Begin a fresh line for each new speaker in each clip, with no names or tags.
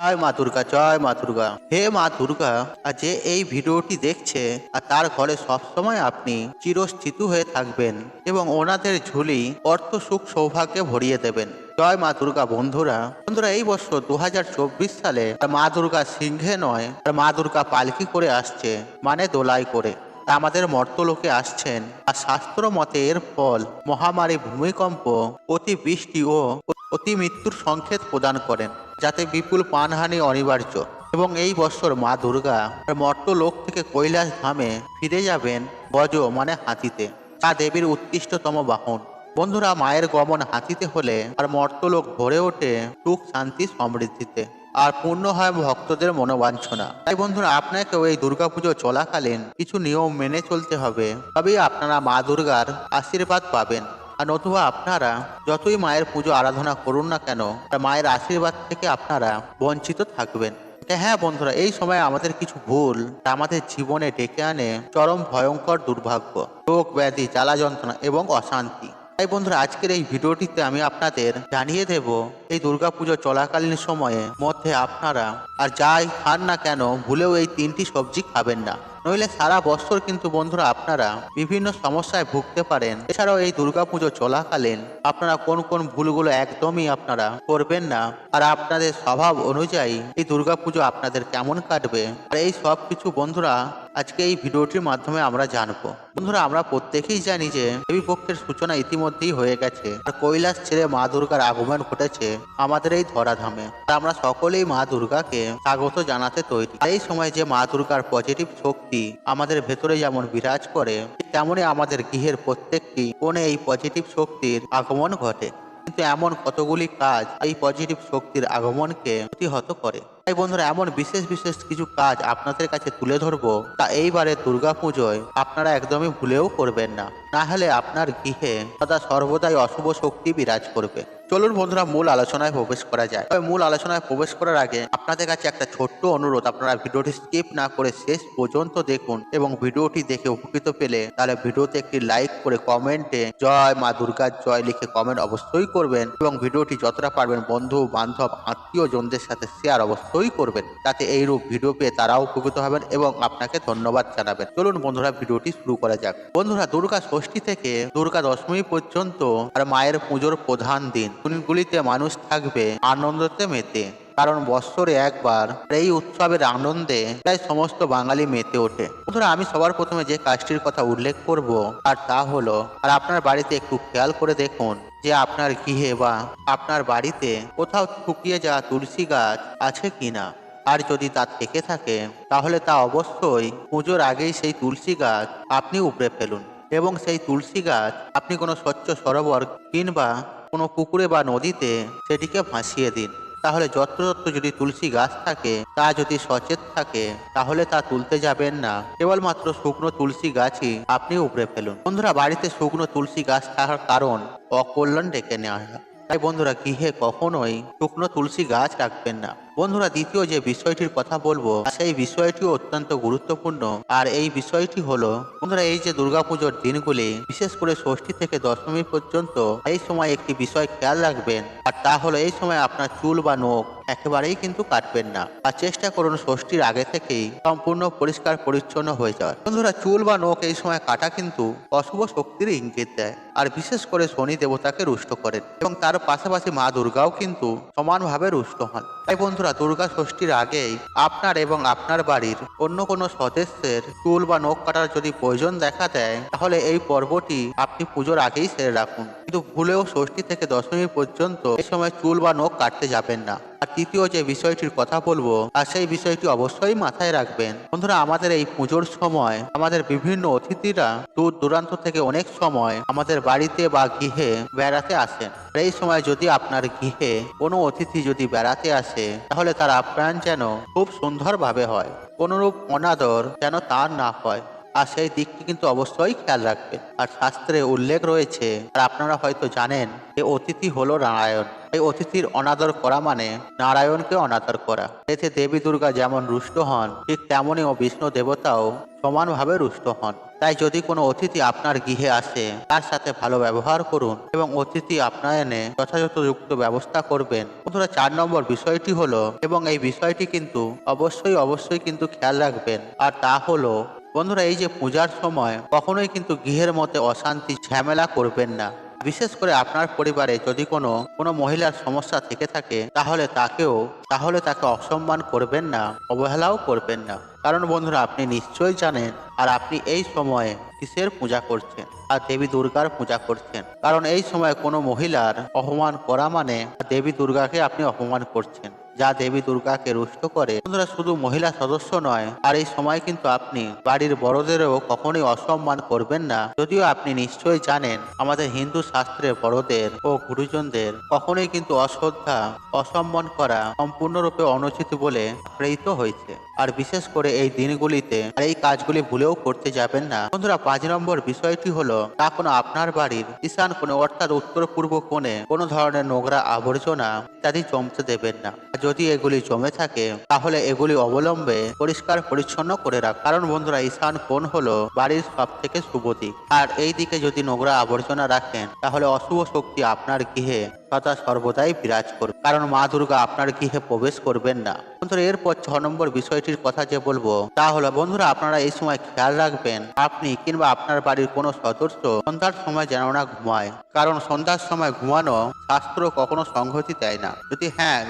জয় মা দুর্গা, জয় মা দুর্গা। হে মা দুর্গা, আর যে এই ভিডিওটি দেখছে আর তার ঘরে সবসময় আপনি চিরস্থিত হয়ে থাকবেন এবং ওনাদের ঝুলি অর্থ সুখ সৌভাগ্যে ভরিয়ে দেবেন। জয় মা দুর্গা। বন্ধুরা বন্ধুরা এই বছর 2024 সালে মা দুর্গা সিংহে নয়, মা দুর্গা পালকি করে আসছে, মানে দোলাই করে আমাদের মর্তলোকে আসছেন। আর শাস্ত্র মতে এর ফল মহামারী, ভূমিকম্প, অতিবৃষ্টি ও অতি মৃত্যুর সংকেত প্রদান করেন, যাতে বিপুল প্রাণহানি অনিবার্য। এবং এই বছর মা দুর্গা মর্তলোক থেকে কৈলাস ধামে ফিরে যাবেন গজ মানে হাতিতে, তা দেবীর উৎকৃষ্টতম বাহন। বন্ধুরা মায়ের গমন হাতিতে হলে আর মর্তলোক ভরে ওঠে সুখ, শান্তি, সমৃদ্ধিতে, আর পূর্ণ হয় ভক্তদের মনোবাঞ্ছনা। তাই বন্ধুরা আপনাকেও এই দুর্গাপুজো চলাকালীন কিছু নিয়ম মেনে চলতে হবে, তবেই আপনারা মা দুর্গার আশীর্বাদ পাবেন। আর নতুবা আপনারা যতই মায়ের পুজো আরাধনা করুন না কেন, মায়ের আশীর্বাদ থেকে আপনারা বঞ্চিত থাকবেন। হ্যাঁ বন্ধুরা, এই সময় আমাদের কিছু ভুল আমাদের জীবনে ডেকে আনে চরম ভয়ঙ্কর দুর্ভাগ্য, রোগ ব্যাধি, জ্বালা যন্ত্রণা এবং অশান্তি। তাই বন্ধুরা আজকের এই ভিডিওটিতে আমি আপনাদের জানিয়ে দেব এই দুর্গাপুজো চলাকালীন সময়ে মধ্যে আপনারা আর যাই খান না কেন ভুলেও এই 3টি সবজি খাবেন না, নইলে সারা বছর কিন্তু বন্ধুরা আপনারা বিভিন্ন সমস্যায় ভুগতে পারেন। এছাড়াও এই দুর্গাপুজো চলাকালীন আপনারা কোন কোন ভুলগুলো একদমই আপনারা করবেন না, আর আপনাদের স্বভাব অনুযায়ী এই দুর্গাপুজো আপনাদের কেমন কাটবে, আর এই সব কিছু বন্ধুরা আজকে এই ভিডিওটির মাধ্যমে আমরা জানবো। বন্ধুরা আমরা প্রত্যেকেই জানি যে দেবী পক্ষের সূচনা ইতিমধ্যেই হয়ে গেছে, আর কৈলাস ছেড়ে মা দুর্গার আগমন ঘটেছে আমাদের এই ধরাধামে। আমরা সকলেই মা দুর্গাকে স্বাগত জানাতে তৈরি। এই সময় যে মা দুর্গার পজিটিভ শক্তি আমাদের ভেতরে যেমন বিরাজ করে, তেমনই আমাদের গৃহের প্রত্যেকটি কোণে এই পজিটিভ শক্তির আগমন ঘটে। কিন্তু এমন কতগুলি কাজ এই পজিটিভ শক্তির আগমনকে প্রতিহত করে। তাই বন্ধুরা এমন বিশেষ বিশেষ কিছু কাজ আপনাদের কাছে তুলে ধরবো, তা এইবারে দুর্গাপুজোয় আপনারা একদমই ভুলেও করবেন না, না হলে আপনার গৃহে সদা সর্বদাই অশুভ শক্তি বিরাজ করবে। চলুন বন্ধুরা মূল আলোচনায় প্রবেশ করা যায়। তবে মূল আলোচনায় প্রবেশ করার আগে আপনাদের কাছে একটা ছোট্ট অনুরোধ, আপনারা ভিডিওটি স্কিপ না করে শেষ পর্যন্ত দেখুন এবং ভিডিওটি দেখে উপকৃত পেলে তাহলে ভিডিওতে একটি লাইক করে কমেন্টে জয় মা দুর্গার জয় লিখে কমেন্ট অবশ্যই করবেন, এবং ভিডিওটি যতটা পারবেন বন্ধু বান্ধব আত্মীয় জনদের সাথে শেয়ার অবশ্যই করবেন, যাতে এইরূপ ভিডিও পেয়ে তারাও উপকৃত হবেন এবং আপনাকে ধন্যবাদ জানাবেন। চলুন বন্ধুরা ভিডিওটি শুরু করা যাক। বন্ধুরা দুর্গা ষষ্ঠী থেকে দুর্গা দশমী পর্যন্ত আর মায়ের পুজোর প্রধান দিন দিনগুলিতে মানুষ থাকবে আনন্দতে মেতে, কারণ বৎসরে একবার এই উৎসবের আনন্দে প্রায় সমস্ত বাঙালি মেতে ওঠে। বন্ধুরা আমি সবার প্রথমে যে কাজটির কথা উল্লেখ করব আর তা হলো, আর আপনার বাড়িতে একটু খেয়াল করে দেখুন যে আপনার গৃহে বা আপনার বাড়িতে কোথাও শুকিয়ে যাওয়া তুলসী গাছ আছে কিনা। আর যদি তা থেকে থাকে তাহলে তা অবশ্যই পুজোর আগেই সেই তুলসী গাছ আপনি উপড়ে ফেলুন, এবং সেই তুলসী গাছ আপনি কোনো স্বচ্ছ সরোবর কিংবা কোনো পুকুরে বা নদীতে সেটিকে ভাসিয়ে দিন। তাহলে যত্রতত্র যদি তুলসী গাছ থাকে, তা যদি সচেত থাকে তাহলে তা তুলতে যাবেন না, কেবলমাত্র শুকনো তুলসী গাছই আপনি উপড়ে ফেলুন। বন্ধুরা বাড়িতে শুকনো তুলসী গাছ থাকার কারণ অকল্যাণ ডেকে নেওয়া হয়, তাই বন্ধুরা গৃহে কখনোই শুকনো তুলসী গাছ রাখবেন না। বন্ধুরা দ্বিতীয় যে বিষয়টির কথা বলবো সেই বিষয়টিও অত্যন্ত গুরুত্বপূর্ণ, আর এই বিষয়টি হলো বন্ধুরা এই যে দুর্গাপুজোর দিনগুলি বিশেষ করে ষষ্ঠী থেকে দশমী পর্যন্ত এই সময় একটি বিষয় খেয়াল রাখবেন, আর তা হলো এই সময় আপনার চুল বা নখ একেবারেই কিন্তু কাটবেন না, আর চেষ্টা করুন ষষ্ঠীর আগে থেকেই সম্পূর্ণ পরিষ্কার পরিচ্ছন্ন হয়ে যাওয়ার। বন্ধুরা চুল বা নখ এই সময় কাটা কিন্তু অশুভ শক্তির ইঙ্গিত দেয়, আর বিশেষ করে শনি দেবতাকে রুষ্ট করেন, এবং তার পাশাপাশি মা দুর্গাও কিন্তু সমানভাবে রুষ্ট হন। তাই বন্ধুরা দুর্গা ষষ্ঠীর আগেই আপনার এবং আপনার বাড়ির অন্য কোনো সদস্যের চুল বা নখ কাটার যদি প্রয়োজন দেখা দেয়, তাহলে এই পর্বটি আপনি পুজোর আগেই সেরে রাখুন, কিন্তু ভুলেও ষষ্ঠী থেকে দশমী পর্যন্ত এই সময় চুল বা নখ কাটতে যাবেন না। আর তৃতীয় যে বিষয়টির কথা বলবো আর সেই বিষয়টি অবশ্যই মাথায় রাখবেন। বন্ধুরা আমাদের এই পুজোর সময় আমাদের বিভিন্ন অতিথিরা দূর দূরান্ত থেকে অনেক সময় আমাদের বাড়িতে বা গৃহে বেড়াতে আসেন। এই সময় যদি আপনার গৃহে কোনো অতিথি যদি বেড়াতে আসে, তাহলে তার আপ্যায়ন যেন খুব সুন্দরভাবে হয়, কোনরূপ অনাদর যেন তার না হয়, আর সেই দিকটি কিন্তু অবশ্যই খেয়াল রাখবেন। আর শাস্ত্রে উল্লেখ রয়েছে, আর আপনারা হয়তো জানেন যে অতিথি হলো নারায়ণ। এই অতিথির অনাদর করা মানে নারায়ণকে অনাদর করা। এতে দেবী দুর্গা যেমন রুষ্ট হন, ঠিক তেমনই বিষ্ণু দেবতাও সমানভাবে রুষ্ট হন। তাই যদি কোনো অতিথি আপনার গৃহে আসে, তার সাথে ভালো ব্যবহার করুন এবং অতিথি আপনায়নে যথাযথযুক্ত ব্যবস্থা করবেন। বন্ধুরা 4 নম্বর বিষয়টি হলো, এবং এই বিষয়টি কিন্তু অবশ্যই কিন্তু খেয়াল রাখবেন, আর তা হলো বন্ধুরা এই যে পূজার সময় কখনোই কিন্তু গৃহের মধ্যে অশান্তি ঝামেলা করবেন না। বিশেষ করে আপনার পরিবারে যদি কোনো মহিলার সমস্যা থেকে থাকে, তাহলে তাকে অসম্মান করবেন না, অবহেলাও করবেন না। কারণ বন্ধুরা আপনি নিশ্চয়ই জানেন আর আপনি এই সময়ে কিসের পূজা করছেন, আর দেবী দুর্গার পূজা করছেন। কারণ এই সময় কোনো মহিলার অপমান করা মানে দেবী দুর্গাকে আপনি অপমান করছেন, যা দেবী দুর্গাকে রুষ্ট করে। বন্ধুরা শুধু মহিলা সদস্য নয়, আর এই সময় কিন্তু আপনি বাড়ির বড়দেরও কখনোই অসম্মান করবেন না। যদিও আপনি নিশ্চয়ই জানেন আমাদের হিন্দু শাস্ত্রে বড়দের ও গুরুজনদের কখনোই কিন্তু অশ্রদ্ধা অসম্মান করা সম্পূর্ণরূপে অনুচিত বলে প্রেরিত হয়েছে। আর বিশেষ করে এই দিনগুলিতে আর এই কাজগুলি ভুলেও করতে যাবেন না। বন্ধুরা 5 নম্বর বিষয়টি হলো, কখনো আপনার বাড়ির ঈশান কোণে অর্থাৎ উত্তর পূর্ব কোণে কোনো ধরনের নোংরা আবর্জনা ইত্যাদি জমতে দেবেন না। যদি এগুলি জমে থাকে তাহলে এগুলি অবলম্বে পরিষ্কার পরিচ্ছন্ন করে রাখ। কারণ বন্ধুরা ঈশান কোণ হলো বাড়ির সব থেকে শুভ দিক, আর এই দিকে যদি নোংরা আবর্জনা রাখেন তাহলে অশুভ শক্তি আপনার গৃহে সদা সর্বদাই বিরাজ করবে। কারণ মা দুর্গা আপনার গৃহে প্রবেশ করবেন না। বন্ধুরা এরপর 6 নম্বর বিষয়টির কথা যে বলবো তা হলো, বন্ধুরা আপনারা এই সময় খেয়াল রাখবেন আপনি কিংবা আপনার বাড়ির কোনো সদস্য সন্ধ্যার সময় যেন না ঘুমায়। কারণ সন্ধ্যার সময় ঘুমানো শাস্ত্র কখনো সংহতি দেয় না। যদি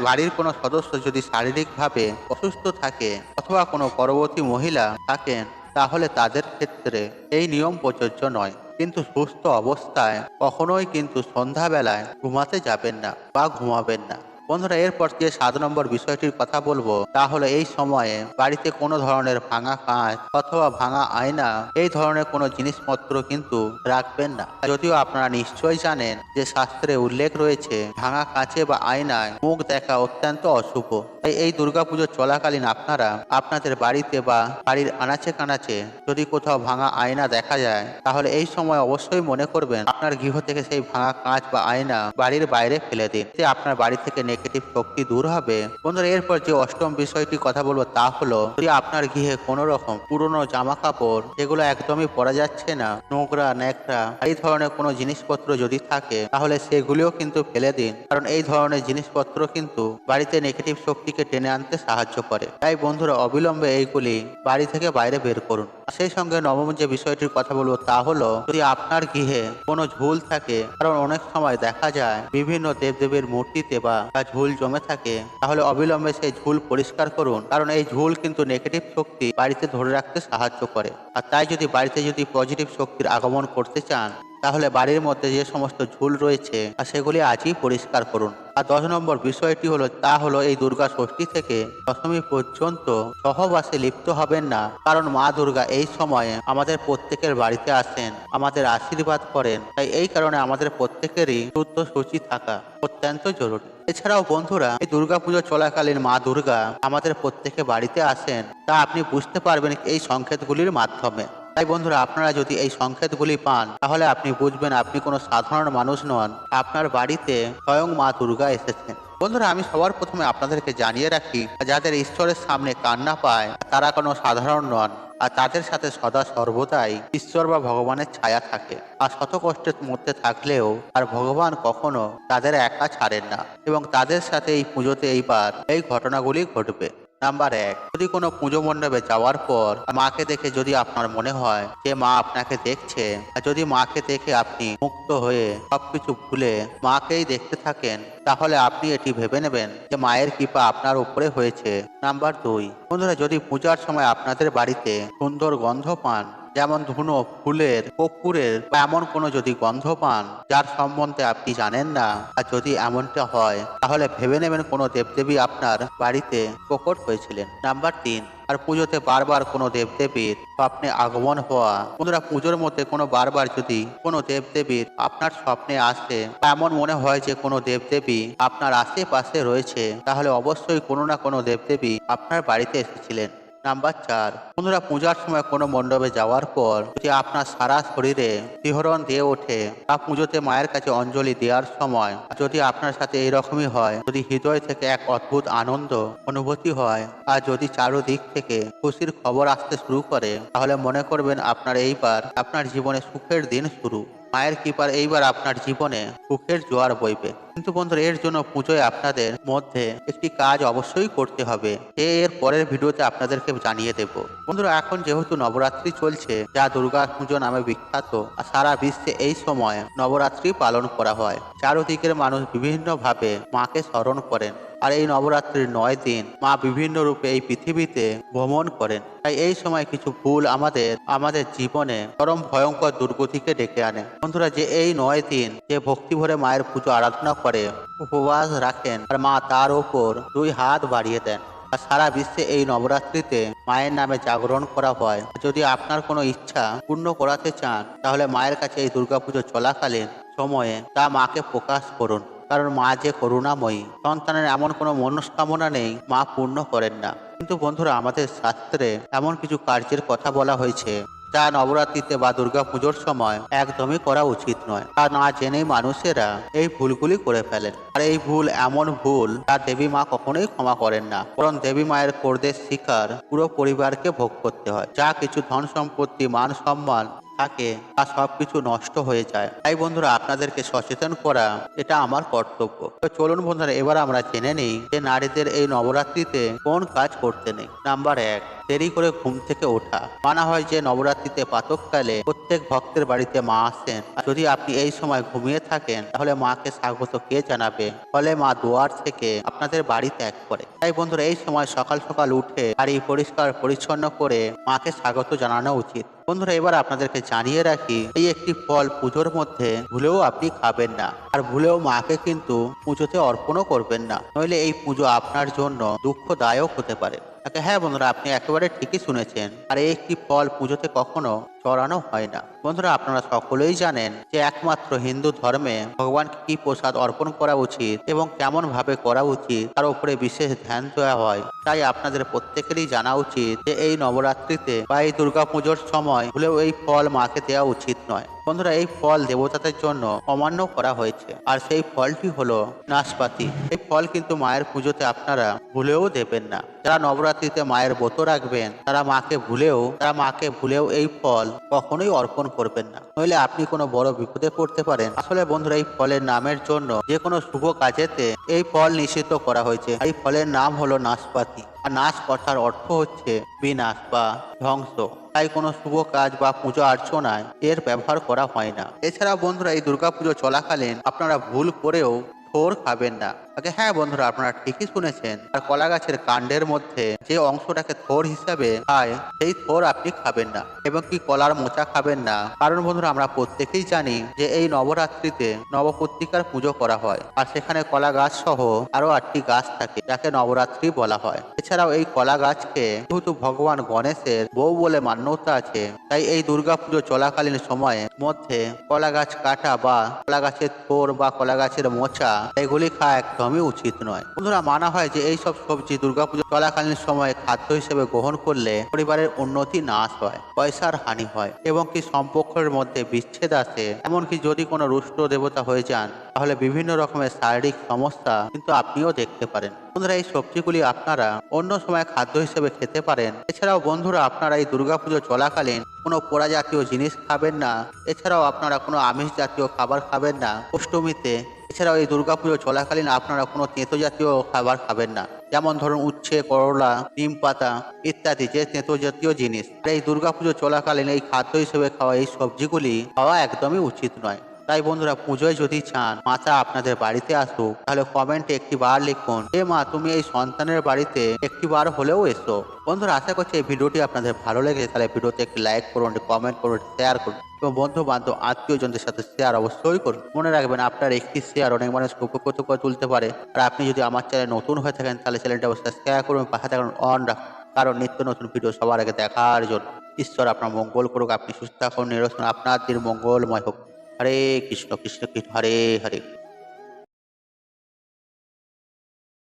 বাড়ির কোনো সদস্য যদি শারীরিকভাবে অসুস্থ থাকে অথবা কোনো গর্ভবতী মহিলা থাকেন, তাহলে তাদের ক্ষেত্রে এই নিয়ম প্রযোজ্য নয়। কিন্তু সুস্থ অবস্থায় কখনোই কিন্তু সন্ধ্যাবেলায় ঘুমাতে যাবেন না বা ঘুমাবেন না। বন্ধুরা এরপর যে 7 নম্বর বিষয়টির কথা বলবো তা হলো, এই সময়ে বাড়িতে কোনো ধরনের ভাঙা কাঁচ অথবা ভাঙা আয়না এই ধরনের কোনো জিনিসপত্র কিন্তু রাখবেন না। যদিও আপনারা নিশ্চয়ই জানেন যে শাস্ত্রে উল্লেখ রয়েছে ভাঙা কাঁচে বা আয়নায় মুখ দেখা অত্যন্ত অশুভ। তাই এই দুর্গাপুজো চলাকালীন আপনারা আপনাদের বাড়িতে বা বাড়ির আনাচে কানাচে যদি কোথাও ভাঙা আয়না দেখা যায়, তাহলে এই সময় অবশ্যই মনে করবেন আপনার গৃহ থেকে সেই ভাঙা কাঁচ বা আয়না বাড়ির বাইরে ফেলে দিন। এতে আপনার বাড়ি থেকে নেগেটিভ শক্তি দূর হবে। বন্ধুরা এরপর যে 8ম বিষয়টি কথা বলবো তা হলো, যদি আপনার গৃহে কোনো রকম পুরনো জামা কাপড় যেগুলো একদমই পরা যাচ্ছে না, নোংরা ন্যাকড়া এই ধরনের কোনো জিনিসপত্র যদি থাকে তাহলে সেগুলিও কিন্তু ফেলে দিন। কারণ এই ধরনের জিনিসপত্র কিন্তু বাড়িতে নেগেটিভ শক্তিকে টেনে আনতে সাহায্য করে। তাই বন্ধুরা অবিলম্বে এইগুলি বাড়ি থেকে বাইরে বের করুন। সেই সঙ্গে 9ম যে বিষয়টির কথা বলবো তা হলো, যদি আপনার গৃহে কোনো ঝুল থাকে, কারণ অনেক সময় দেখা যায় বিভিন্ন দেবদেবীর মূর্তিতে বা ঝুল জমে থাকে, তাহলে অবিলম্বে সেই ঝুল পরিষ্কার করুন। কারণ এই ঝুল কিন্তু নেগেটিভ শক্তি বাড়িতে ধরে রাখতে সাহায্য করে। আর তাই যদি বাড়িতে যদি পজিটিভ শক্তির আগমন করতে চান, তাহলে বাড়ির মধ্যে যে সমস্ত ঝুল রয়েছে সেগুলি আজই পরিষ্কার করুন। আর 10 নম্বর বিষয়টি হলো, তা হলো এই দুর্গা ষষ্ঠী থেকে দশমী পর্যন্ত সহবাসে লিপ্ত হবেন না। কারণ মা দুর্গা এই সময়ে আমাদের প্রত্যেকের বাড়িতে আসেন, আমাদের আশীর্বাদ করেন। তাই এই কারণে আমাদের প্রত্যেকেরই শুদ্ধ সূচি থাকা অত্যন্ত জরুরি। এছাড়াও বন্ধুরা এই দুর্গাপুজো চলাকালীন মা দুর্গা আমাদের প্রত্যেকে বাড়িতে আসেন, তা আপনি বুঝতে পারবেন এই সংকেতগুলির মাধ্যমে। তাই বন্ধুরা আপনারা যদি এই সংকেতগুলি পান, তাহলে আপনি বুঝবেন আপনি কোনো সাধারণ মানুষ নন, আপনার বাড়িতে স্বয়ং মা দুর্গা এসেছেন। বন্ধুরা আমি সবার প্রথমে আপনাদেরকে জানিয়ে রাখি, যাদের ঈশ্বরের সামনে কান্না পায় তারা কোনো সাধারণ নন, আর তাদের সাথে সদা সর্বদাই ঈশ্বর বা ভগবানের ছায়া থাকে। আর শত কষ্টের মধ্যে থাকলেও আর ভগবান কখনো তাদের একা ছাড়েন না, এবং তাদের সাথে এই পুজোতে এইবার এই ঘটনাগুলি ঘটবে। নাম্বার 1, যদি কোনো পুজো মণ্ডপে যাওয়ার পর মাকে দেখে যদি আপনার মনে হয় যে মা আপনাকে দেখছে, আর যদি মাকে দেখে আপনি মুক্ত হয়ে সবকিছু ভুলে মাকেই দেখতে থাকেন, তাহলে আপনি এটি ভেবে নেবেন যে মায়ের কৃপা আপনার উপরে হয়েছে। নাম্বার 2, বন্ধুরা যদি পূজার সময় আপনাদের বাড়িতে সুন্দর গন্ধ পান, যেমন ধুনো, ফুলের, কর্পূরের বা এমন কোনো যদি গন্ধ পান যার সম্বন্ধে আপনি জানেন না, আর যদি এমনটা হয় তাহলে ভেবে নেবেন কোনো দেবদেবী আপনার বাড়িতে প্রকট হয়েছিলেন। নাম্বার 3, আর পুজোতে বারবার কোনো দেবদেবীর স্বপ্নে আগমন হওয়া। বন্ধুরা পুজোর মধ্যে কোনো বারবার যদি কোনো দেবদেবীর আপনার স্বপ্নে আসে, এমন মনে হয় যে কোনো দেবদেবী আপনার আশেপাশে রয়েছে, তাহলে অবশ্যই কোনো না কোনো দেবদেবী আপনার বাড়িতে এসেছিলেন। নাম্বার 4, বন্ধুরা পূজার সময় কোনো মণ্ডপে যাওয়ার পর যদি আপনার সারা শরীরে শিহরণ দিয়ে ওঠে বা পুজোতে মায়ের কাছে অঞ্জলি দেওয়ার সময় যদি আপনার সাথে এইরকমই হয়, যদি হৃদয় থেকে এক অদ্ভুত আনন্দ অনুভূতি হয় আর যদি চারোদিক থেকে খুশির খবর আসতে শুরু করে, তাহলে মনে করবেন এইবার আপনার জীবনে সুখের দিন শুরু। মায়ের কৃপার এইবার আপনার জীবনে সুখের জোয়ার বইবে। কিন্তু বন্ধুরা এর জন্য পুজোয় আপনাদের মধ্যে একটি কাজ অবশ্যই করতে হবে, এর পরের ভিডিওতে আপনাদেরকে জানিয়ে দেব। বন্ধুরা এখন যেহেতু নবরাত্রি চলছে, যা দুর্গা পুজো নামে বিখ্যাত, আর সারা বিশ্বে এই সময় নবরাত্রি পালন করা হয়। চারদিকের মানুষ বিভিন্নভাবে মাকে স্মরণ করেন, আর এই নবরাত্রির 9 দিন মা বিভিন্ন রূপে এই পৃথিবীতে ভ্রমণ করেন। তাই এই সময় কিছু ভুল আমাদের জীবনে চরম ভয়ঙ্কর দুর্গতিকে ডেকে আনে। বন্ধুরা যে এই 9 দিন যে ভক্তি ভরে মায়ের পুজো আরাধনা করে, উপবাস রাখেন, আর মা তার ওপর 2 হাত বাড়িয়ে দেন। আর সারা বিশ্বে এই নবরাত্রিতে মায়ের নামে জাগরণ করা হয়। যদি আপনার কোনো ইচ্ছা পূর্ণ করাতে চান, তাহলে মায়ের কাছে এই দুর্গাপুজো চলাকালীন সময়ে তা মাকে প্রকাশ করুন। কারণ মা যে করুণাময়ী, সন্তানের এমন কোনো মনস্কামনা নেই মা পূর্ণ করেন না। কিন্তু বন্ধুরা আমাদের শাস্ত্রে এমন কিছু কার্যের কথা বলা হয়েছে যা নবরাত্রিতে বা দুর্গাপুজোর সময় একদমই করা উচিত নয়। তা না জেনেই মানুষেরা এই ভুলগুলি করে ফেলেন। আর এই ভুল এমন ভুল যা দেবী মা কখনোই ক্ষমা করেন না, বরং দেবী মায়ের ক্রোধের শিকার পুরো পরিবারকে ভোগ করতে হয়। যা কিছু ধন সম্পত্তি মান সম্মান থাকে তা সবকিছু নষ্ট হয়ে যায়। তাই বন্ধুরা আপনাদেরকে সচেতন করা এটা আমার কর্তব্য। তো চলুন বন্ধুরা এবার আমরা জেনে নিই যে নারীদের এই নবরাত্রিতে কোন কাজ করতে নেই। নাম্বার 1, দেরি করে ঘুম থেকে ওঠা। মানা হয় যে নবরাত্রিতে প্রাতঃকালে প্রত্যেক ভক্তের বাড়িতে মা আসেন, আর যদি আপনি এই সময় ঘুমিয়ে থাকেন তাহলে মাকে স্বাগত কে জানাবে? ফলে মা দুয়ার থেকে আপনাদের বাড়ি ত্যাগ করে। তাই বন্ধুরা এই সময় সকাল সকাল উঠে বাড়ি পরিষ্কার পরিচ্ছন্ন করে মাকে স্বাগত জানানো উচিত। বন্ধুরা এবার আপনাদেরকে জানিয়ে রাখি, এই একটি ফল পুজোর মধ্যে ভুলেও আপনি খাবেন না, আর ভুলেও মাকে কিন্তু পুজোতে অর্পণও করবেন না, নইলে এই পুজো আপনার জন্য দুঃখদায়ক হতে পারে। হ্যাঁ বন্ধুরা আপনি একেবারে ঠিকই শুনেছেন। আর এই একটি ফল পুজোতে কখনো চড়ানো হয় না। বন্ধুরা আপনারা সকলেই জানেন যে একমাত্র হিন্দু ধর্মে ভগবানকে কি প্রসাদ অর্পণ করা উচিত এবং কেমন ভাবে করা উচিত তার উপরে বিশেষ ধ্যান দেওয়া হয়। তাই আপনাদের প্রত্যেকেরই জানা উচিত যে এই নবরাত্রিতে বা এই দুর্গাপুজোর সময় ভুলেও এই ফল মাকে দেওয়া উচিত নয়। বন্ধুরা এই ফল দেবতাদের জন্য অমান্য করা হয়েছে, আর সেই ফলটি হলো নাশপাতি। এই ফল কিন্তু মায়ের পুজোতে আপনারা ভুলেও দেবেন না। যারা নবরাত্রিতে মায়ের ব্রত রাখবেন তারা মাকে ভুলেও এই ফল কখনোই অর্পণ করবেন না, নইলে আপনি কোনো বড় বিপদে পড়তে পারেন। আসলে বন্ধুরা এই ফলের নামের জন্য যে কোনো শুভ কাজেতে এই ফল নিষিদ্ধ করা হয়েছে। এই ফলের নাম হলো নাশপাতি, আর নাশ কথার অর্থ হচ্ছে বিনাশ বা ধ্বংস। তাই কোনো শুভ কাজ বা পূজা অর্চনায় এর ব্যবহার করা হয় না। এছাড়া বন্ধুরা এই দুর্গাপুজো চলাকালীন আপনারা ভুল করেও থোর খাবেন না। হ্যাঁ বন্ধুরা আপনারা ঠিকই শুনেছেন। আর কলা গাছের কাণ্ডের মধ্যে যে অংশটাকে থোর হিসাবে খায় সেই থোর আপনি খাবেন না, এবং কি কলার মোচা খাবেন না। কারণ বন্ধুরা আমরা প্রত্যেকেই জানি যে এই নবরাত্রিতে নবপত্রিকার পুজো করা হয়, আর সেখানে কলা গাছ সহ আরো 8টি গাছ থাকে যাকে নবরাত্রি বলা হয়। এছাড়াও এই কলা গাছকে যেহেতু ভগবান গণেশের বউ বলে মান্যতা আছে, তাই এই দুর্গাপুজো চলাকালীন সময়ে মধ্যে কলা গাছ কাটা বা কলা গাছের থোর বা কলা গাছের মোচা এগুলি খাওয়া একদমই উচিত নয়। বন্ধুরা মানা হয় যে এই সব সবজি দুর্গাপুজো চলাকালীন সময়ে খাদ্য হিসেবে গ্রহণ করলে পরিবারের উন্নতি নাশ হয়, পয়সার হানি হয়, এবং কি সম্পর্কের মধ্যে বিচ্ছেদ আসে। এমনকি যদি কোনো রুষ্ট দেবতা হয়ে যান তাহলে বিভিন্ন রকমের শারীরিক সমস্যা কিন্তু আপনিও দেখতে পারেন। বন্ধুরা এই সবজিগুলি আপনারা অন্য সময় খাদ্য হিসেবে খেতে পারেন। এছাড়াও বন্ধুরা আপনারা এই দুর্গাপুজো চলাকালীন কোনো পোড়া জাতীয় জিনিস খাবেন না। এছাড়াও আপনারা কোনো আমিষ জাতীয় খাবার খাবেন না অষ্টমীতে। এছাড়াও এই দুর্গাপুজো চলাকালীন আপনারা কোনো তেঁতো জাতীয় খাবার খাবেন না, যেমন ধরুন উচ্ছে, করলা, নিম পাতা ইত্যাদি যে তেঁতো জাতীয় জিনিস। এই দুর্গাপুজো চলাকালীন এই খাদ্য হিসেবে খাওয়া এই সবজিগুলি খাওয়া একদমই উচিত নয়। তাই বন্ধুরা পুজোয় যদি চান মাতা আপনাদের বাড়িতে আসুক, তাহলে কমেন্টে একটি বার লিখুন, হে মা তুমি এই সন্তানের বাড়িতে একটি বার হলেও এসো। বন্ধুরা আশা করছি এই ভিডিওটি আপনাদের ভালো লেগেছে, তাহলে ভিডিওতে একটি লাইক করুন, কমেন্ট করুন, শেয়ার করুন, এবং বন্ধু বান্ধব আত্মীয়জনদের সাথে শেয়ার অবশ্যই করুন। মনে রাখবেন আপনার একটি শেয়ার অনেক মানুষকে উপকৃত করে তুলতে পারে। আর আপনি যদি আমার চ্যানেলে নতুন হয়ে থাকেন তাহলে চ্যানেলটা অবশ্যই সাবস্ক্রাইব করুন, পাশে থাকুন অন রাখুন, কারণ নিত্য নতুন ভিডিও সবার আগে দেখার জন্য। ঈশ্বর আপনার মঙ্গল করুক, আপনি সুস্থ থাকুন, নিরসন আপনার দিন মঙ্গলময় হোক। হরে কৃষ্ণ কৃষ্ণ কৃষ্ণ হরে হরে।